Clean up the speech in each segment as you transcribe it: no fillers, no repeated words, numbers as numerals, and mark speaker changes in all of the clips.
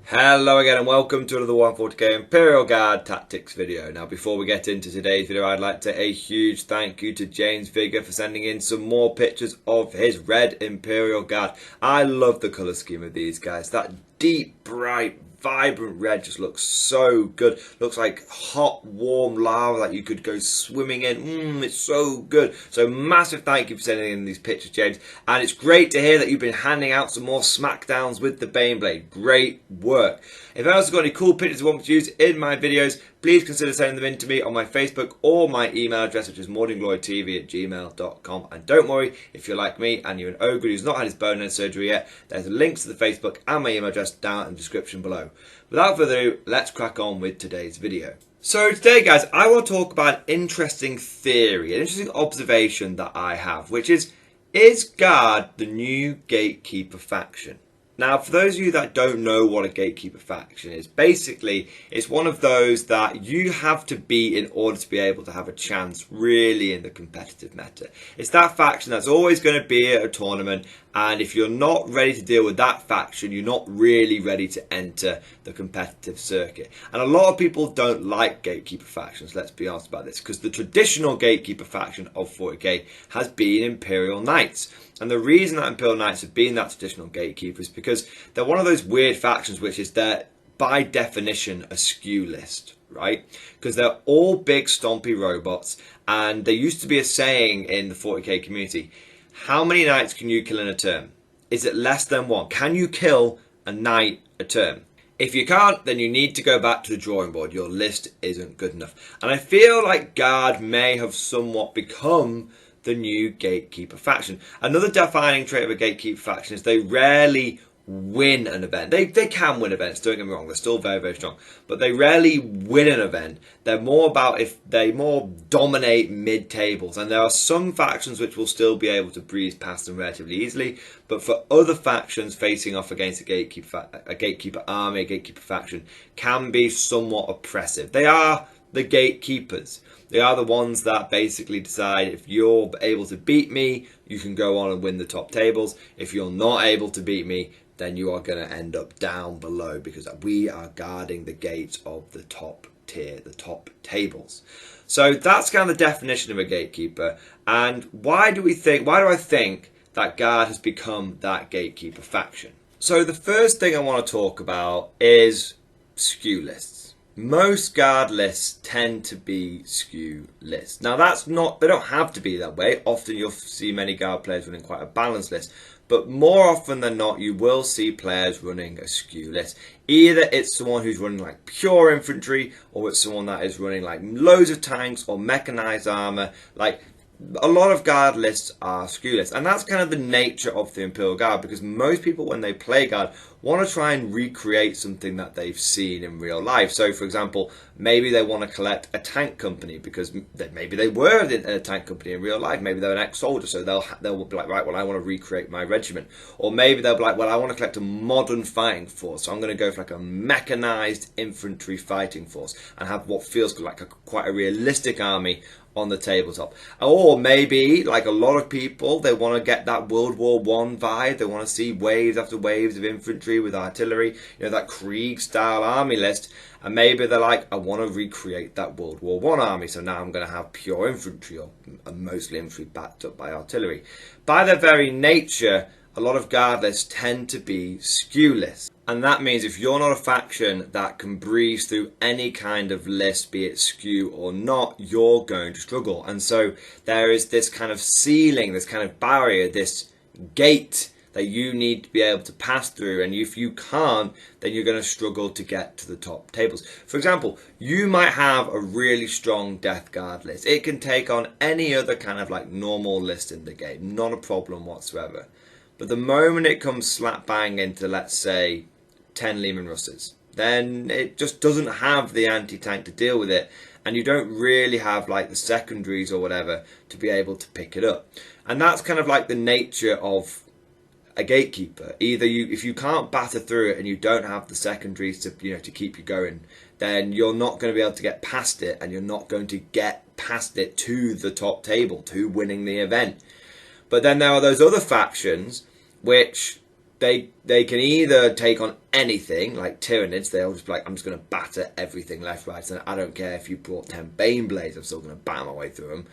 Speaker 1: Hello again and welcome to another 140k Imperial Guard Tactics video. Now before we get into today's video, I'd like to say a huge thank you to James Vigor for sending in some more pictures of his red Imperial Guard. I love the colour scheme of these guys. That deep, bright, vibrant red just looks so good. Looks like hot, warm lava that you could go swimming in. It's so good. So massive thank you for sending in these pictures, James. And it's great to hear that you've been handing out some more smackdowns with the Baneblade. Great work. If anyone else has got any cool pictures you want me to use in my videos, please consider sending them in to me on my Facebook or my email address, which is mordianglorytv@gmail.com. And don't worry, if you're like me and you're an ogre who's not had his bone and surgery yet, there's links to the Facebook and my email address down in the description below. Without further ado, let's crack on with today's video. So today, guys, I want to talk about an interesting theory, an interesting observation that I have, which is Guard the new Gatekeeper faction? Now, for those of you that don't know what a Gatekeeper faction is, basically it's one of those that you have to beat in order to be able to have a chance really in the competitive meta. It's that faction that's always going to be at a tournament, and if you're not ready to deal with that faction, you're not really ready to enter the competitive circuit. And a lot of people don't like Gatekeeper factions, let's be honest about this, because the traditional Gatekeeper faction of 40k has been Imperial Knights. And the reason that Imperial Knights have been that traditional Gatekeeper is because they're one of those weird factions which is they're, by definition, a skew list, right? Because they're all big stompy robots, and there used to be a saying in the 40k community, how many knights can you kill in a turn? Is it less than one? Can you kill a knight a turn? If you can't, then you need to go back to the drawing board. Your list isn't good enough. And I feel like Guard may have somewhat become the new Gatekeeper faction. Another defining trait of a Gatekeeper faction is they rarely win an event. They can win events, don't get me wrong, they're still very, very strong, but they rarely win an event. They're more about if they more dominate mid-tables, and there are some factions which will still be able to breeze past them relatively easily, but for other factions facing off against a Gatekeeper army, a Gatekeeper faction, can be somewhat oppressive. They are the gatekeepers. They are the ones that basically decide if you're able to beat me, you can go on and win the top tables. If you're not able to beat me, then you are going to end up down below, because we are guarding the gates of the top tier, the top tables. So that's kind of the definition of a gatekeeper. And why do I think that Guard has become that Gatekeeper faction? So the first thing I want to talk about is skew lists. Most Guard lists tend to be skew lists. Now they don't have to be that way. Often you'll see many Guard players running quite a balanced list. But more often than not, you will see players running a skew list. Either it's someone who's running like pure infantry, or it's someone that is running like loads of tanks or mechanized armor. Like a lot of Guard lists are skew lists, and that's kind of the nature of the Imperial Guard, because most people when they play Guard want to try and recreate something that they've seen in real life. So for example, maybe they want to collect a tank company because maybe they were in a tank company in real life. Maybe they're an ex-soldier, so they'll be like, right, well, I want to recreate my regiment. Or maybe they'll be like, well, I want to collect a modern fighting force, so I'm going to go for like a mechanized infantry fighting force and have what feels like quite a realistic army on the tabletop. Or maybe, like a lot of people, they want to get that World War I vibe. They want to see waves after waves of infantry with artillery, that Krieg-style army list. And maybe they're like, I want to recreate that World War I army, so now I'm going to have pure infantry, or mostly infantry backed up by artillery. By their very nature, a lot of Guard lists tend to be skew lists. And that means if you're not a faction that can breeze through any kind of list, be it skew or not, you're going to struggle. And so there is this kind of ceiling, this kind of barrier, this gate that you need to be able to pass through. And if you can't, then you're going to struggle to get to the top tables. For example, you might have a really strong Death Guard list. It can take on any other kind of like normal list in the game, not a problem whatsoever. But the moment it comes slap bang into, let's say, 10 Lehman Russes, then it just doesn't have the anti-tank to deal with it, and you don't really have like the secondaries or whatever to be able to pick it up. And that's kind of like the nature of a Gatekeeper. Either if you can't batter through it and you don't have the secondaries to to keep you going, then you're not going to be able to get past it, and you're not going to get past it to the top table, to winning the event. But then there are those other factions which they can either take on anything, like Tyranids. They'll just be like, I'm just going to batter everything left, right, and I don't care if you brought 10 Baneblades, I'm still going to batter my way through them.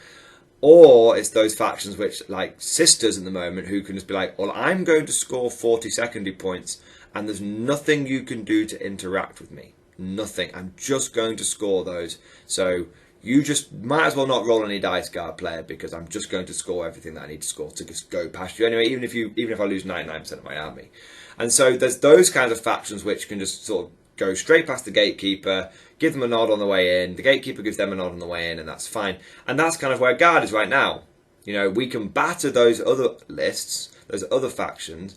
Speaker 1: Or it's those factions which, like Sisters at the moment, who can just be like, well, I'm going to score 40 secondary points, and there's nothing you can do to interact with me. Nothing. I'm just going to score those. So you just might as well not roll any dice, guard player, because I'm just going to score everything that I need to score to just go past you anyway, even if I lose 99% of my army. And so there's those kinds of factions which can just sort of go straight past the Gatekeeper, give them a nod on the way in, the Gatekeeper gives them a nod on the way in, and that's fine. And that's kind of where guard is right now. You know, we can batter those other lists, those other factions,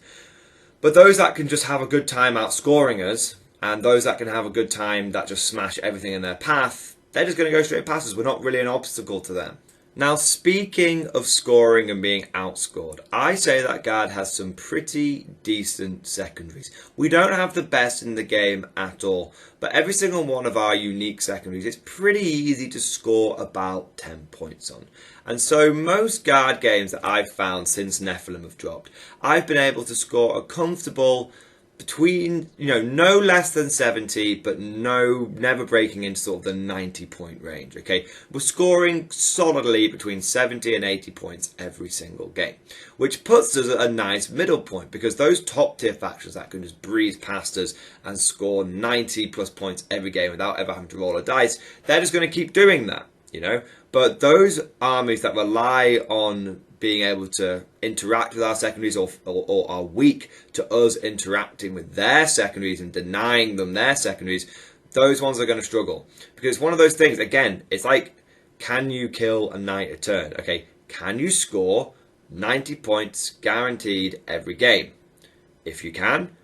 Speaker 1: but those that can just have a good time outscoring us, and those that can have a good time that just smash everything in their path, they're just going to go straight past us. We're not really an obstacle to them. Now, speaking of scoring and being outscored, I say that guard has some pretty decent secondaries. We don't have the best in the game at all, but every single one of our unique secondaries, it's pretty easy to score about 10 points on. And so most guard games that I've found since Nephilim have dropped, I've been able to score a comfortable between, no less than 70, but never breaking into sort of the 90 point range. Okay, we're scoring solidly between 70 and 80 points every single game, which puts us at a nice middle point, because those top tier factions that can just breeze past us and score 90 plus points every game without ever having to roll a dice, they're just going to keep doing that, But those armies that rely on being able to interact with our secondaries or are weak to us interacting with their secondaries and denying them their secondaries, those ones are going to struggle. Because one of those things, again, it's like, can you kill a knight a turn? Okay, can you score 90 points guaranteed every game? If you can,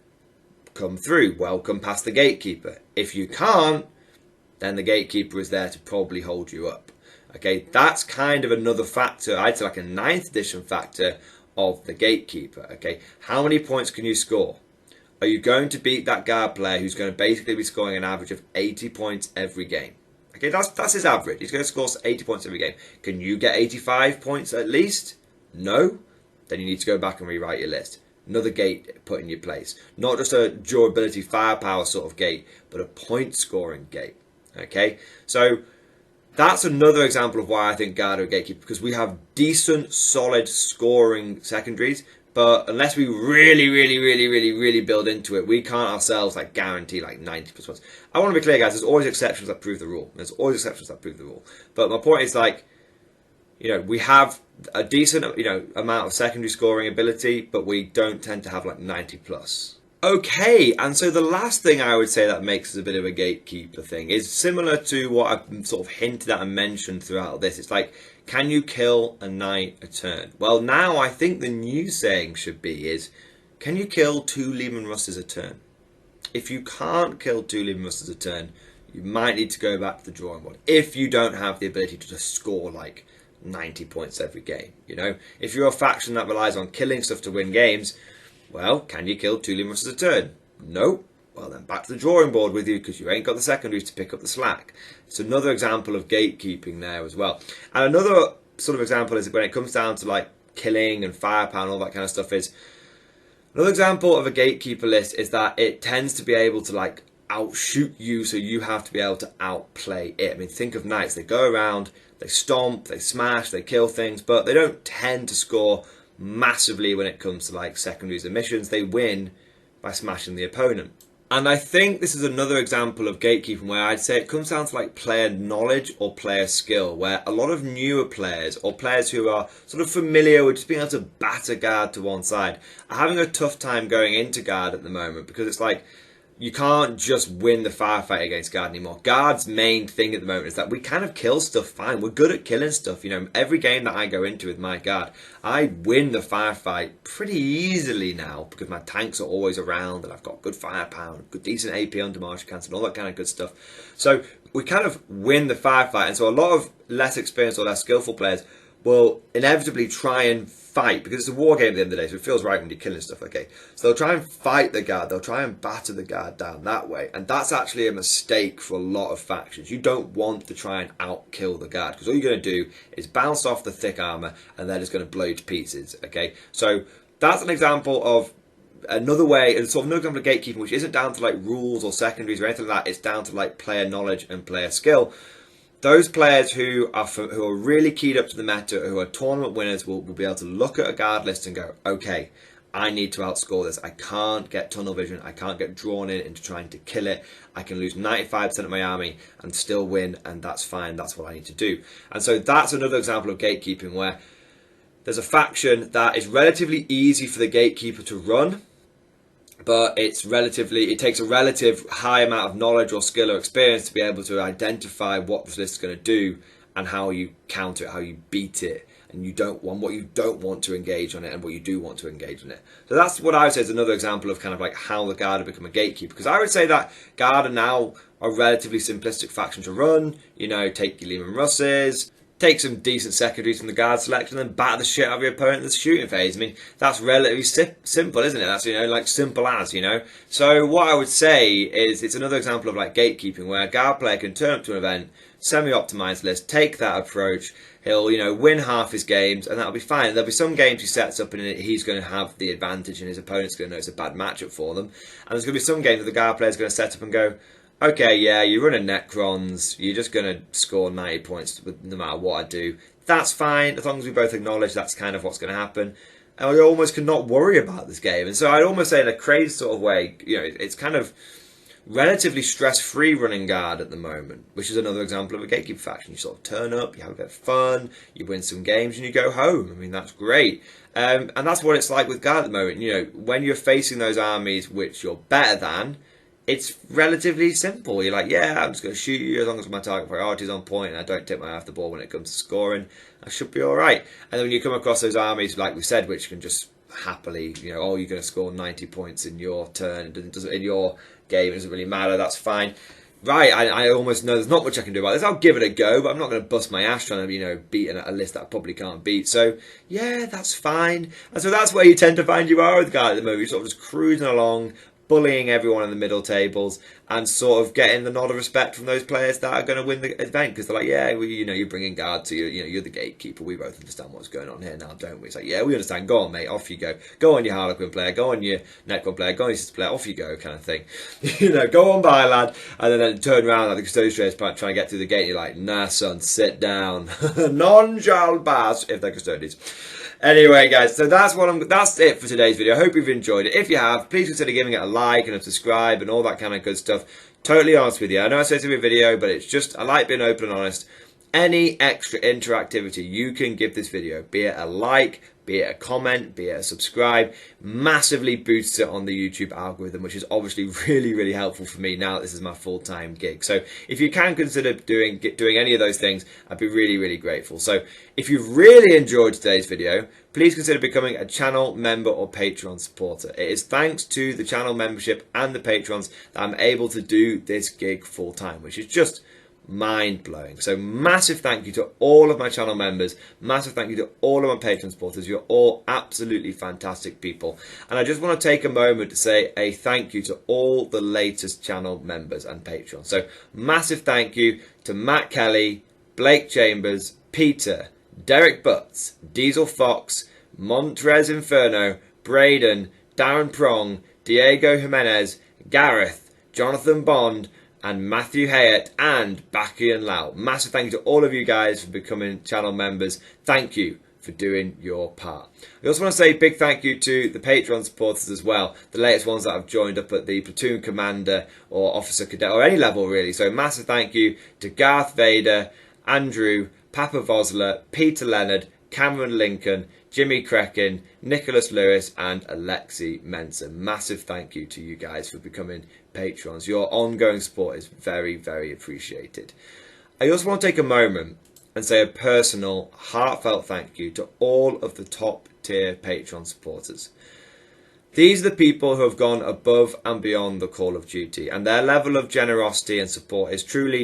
Speaker 1: come through, welcome past the Gatekeeper. If you can't, then the Gatekeeper is there to probably hold you up. Okay, that's kind of another factor, I'd say like a 9th edition factor of the Gatekeeper. Okay, how many points can you score? Are you going to beat that guard player who's going to basically be scoring an average of 80 points every game? Okay, that's his average. He's going to score 80 points every game. Can you get 85 points at least? No? Then you need to go back and rewrite your list. Another gate put in your place. Not just a durability, firepower sort of gate, but a point scoring gate. Okay, so that's another example of why I think guard are a Gatekeeper, because we have decent, solid scoring secondaries, but unless we really build into it, we can't ourselves like guarantee like 90 plus points. I want to be clear, guys, there's always exceptions that prove the rule. There's always exceptions that prove the rule. But my point is, like, we have a decent, amount of secondary scoring ability, but we don't tend to have like 90 plus. Okay, and so the last thing I would say that makes us a bit of a Gatekeeper thing is similar to what I've sort of hinted at and mentioned throughout this. It's like, can you kill a knight a turn? Well, now I think the new saying should be is, can you kill 2 Leman Russes a turn? If you can't kill 2 Leman Russes a turn, you might need to go back to the drawing board. If you don't have the ability to just score like 90 points every game, If you're a faction that relies on killing stuff to win games, well, can you kill 2 Leman Russes a turn? No. Well, then back to the drawing board with you, because you ain't got the secondaries to pick up the slack. It's another example of gatekeeping there as well. And another sort of example is when it comes down to like killing and firepower and all that kind of stuff, is another example of a Gatekeeper list is that it tends to be able to like outshoot you, so you have to be able to outplay it. I mean, think of knights. They go around, they stomp, they smash, they kill things, but they don't tend to score massively when it comes to like secondaries and missions. They win by smashing the opponent. And I think this is another example of gatekeeping where I'd say it comes down to like player knowledge or player skill, where a lot of newer players or players who are sort of familiar with just being able to batter guard to one side are having a tough time going into guard at the moment, because it's like, you can't just win the firefight against guard anymore. Guard's main thing at the moment is that we kind of kill stuff fine. We're good at killing stuff. Every game that I go into with my guard, I win the firefight pretty easily now, because my tanks are always around and I've got good firepower, good decent AP under martial cancer and all that kind of good stuff. So we kind of win the firefight. And so a lot of less experienced or less skillful players will inevitably try and fight, because it's a war game at the end of the day, so it feels right when you're killing stuff, okay? So they'll try and fight the guard, they'll try and batter the guard down that way, and that's actually a mistake for a lot of factions. You don't want to try and outkill the guard, because all you're going to do is bounce off the thick armour, and they're just going to blow you to pieces, okay? So that's an example of another way, and sort of another example of gatekeeping, which isn't down to like rules or secondaries or anything like that. It's down to like player knowledge and player skill. Those players who are really keyed up to the meta, who are tournament winners, will be able to look at a guard list and go, okay, I need to outscore this. I can't get tunnel vision. I can't get drawn into trying to kill it. I can lose 95% of my army and still win, and that's fine. That's what I need to do. And so that's another example of gatekeeping, where there's a faction that is relatively easy for the gatekeeper to run, but it takes a relative high amount of knowledge or skill or experience to be able to identify what this list is going to do and how you counter it, how you beat it, and what you don't want to engage on it and what you do want to engage on it. So that's what I would say is another example of kind of like how the Guard have become a gatekeeper, because I would say that Guard are now a relatively simplistic faction to run. You know, take your Lehman Russes, take some decent secondaries from the Guard selection, and then batter the shit out of your opponent in the shooting phase. I mean, that's relatively simple, isn't it? That's, you know, like simple as, you know. So what I would say is it's another example of like gatekeeping, where a Guard player can turn up to an event, semi-optimized list, take that approach. He'll, you know, win half his games, and that'll be fine. There'll be some games he sets up and he's going to have the advantage, and his opponent's going to know it's a bad matchup for them. And there's going to be some games that the Guard player's going to set up and go, okay, yeah, you're running Necrons, you're just going to score 90 points no matter what I do. That's fine, as long as we both acknowledge that's kind of what's going to happen. And we almost cannot worry about this game. And so I'd almost say in a crazy sort of way, you know, it's kind of relatively stress-free running Guard at the moment, which is another example of a gatekeeper faction. You sort of turn up, you have a bit of fun, you win some games, and you go home. I mean, that's great. And that's what it's like with Guard at the moment. You know, when you're facing those armies which you're better than, it's relatively simple. You're like, yeah, I'm just going to shoot you as long as my target priority is on point and I don't tip my eye off the ball when it comes to scoring. I should be all right. And then when you come across those armies, like we said, which can just happily, you know, oh, you're going to score 90 points in your turn. It doesn't in your game. It doesn't really matter. That's fine. Right, I almost know there's not much I can do about this. I'll give it a go, but I'm not going to bust my ass trying to, you know, beat a list that I probably can't beat. So, yeah, that's fine. And so that's where you tend to find you are with the Guard at the moment. You're sort of just cruising along, bullying everyone in the middle tables, and sort of getting the nod of respect from those players that are going to win the event, because they're like, yeah, well, you know, you're bringing Guard to you, you know, you're the gatekeeper. We both understand what's going on here now, don't we? It's like, yeah, we understand. Go on, mate. Off you go. Go on, your Harlequin player. Go on, your Necron player. Go on, your Sister player. Off you go, kind of thing. You know, go on by, lad. And then turn around like the custodian traders trying to get through the gate. And you're like, nah, son, sit down. None shall pass, if they're custodians. Anyway, guys, so that's it for today's video. I hope you've enjoyed it. If you have, please consider giving it a like and a subscribe and all that kind of good stuff. Totally honest with you. I know I say it's a video, but it's just, I like being open and honest. Any extra interactivity you can give this video, be it a like, be it a comment, be it a subscribe, massively boosts it on the YouTube algorithm, which is obviously really, really helpful for me now that this is my full-time gig. So if you can consider doing any of those things, I'd be really, really grateful. So if you've really enjoyed today's video, please consider becoming a channel member or Patreon supporter. It is thanks to the channel membership and the patrons that I'm able to do this gig full-time, which is just mind-blowing. So massive thank you to all of my channel members, massive thank you to all of my Patreon supporters. You're all absolutely fantastic people, and I just want to take a moment to say a thank you to all the latest channel members and Patreon. So massive thank you to Matt Kelly, Blake Chambers, Peter, Derek Butts, Diesel Fox, Montrez Inferno, Braden, Darren Prong, Diego Jimenez, Gareth, Jonathan Bond, and Matthew Hayat, and Baki and Lau. Massive thank you to all of you guys for becoming channel members. Thank you for doing your part. I also want to say a big thank you to the Patreon supporters as well, the latest ones that have joined up at the platoon commander or officer cadet or any level really. So massive thank you to Garth Vader, Andrew, Papa Vosler, Peter Leonard, Cameron Lincoln, Jimmy Krekin, Nicholas Lewis, and Alexi Mensa. Massive thank you to you guys for becoming patrons. Your ongoing support is very, very appreciated. I also want to take a moment and say a personal, heartfelt thank you to all of the top tier Patreon supporters. These are the people who have gone above and beyond the call of duty, and their level of generosity and support is truly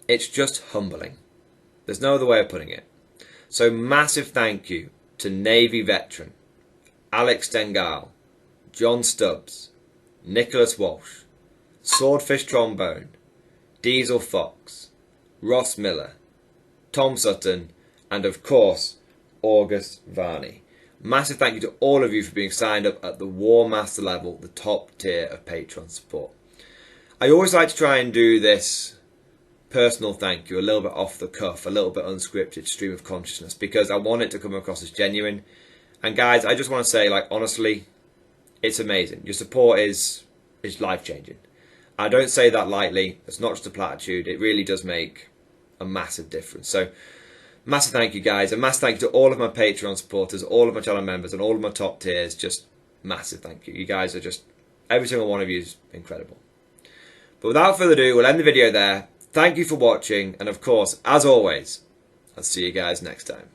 Speaker 1: it's just humbling. There's no other way of putting it. So massive thank you to Navy veteran, Alex Dengal, John Stubbs, Nicholas Walsh, Swordfish Trombone, Diesel Fox, Ross Miller, Tom Sutton, and of course, August Varney. Massive thank you to all of you for being signed up at the War Master level, the top tier of Patreon support. I always like to try and do this personal thank you a little bit off the cuff, a little bit unscripted, stream of consciousness, because I want it to come across as genuine. And guys, I just want to say, like, honestly, it's amazing. Your support is life-changing. I don't say that lightly. It's not just a platitude. It really does make a massive difference. So, massive thank you, guys. A massive thank you to all of my Patreon supporters, all of my channel members, and all of my top tiers. Just massive thank you. You guys are just, every single one of you is incredible. But without further ado, we'll end the video there. Thank you for watching. And of course, as always, I'll see you guys next time.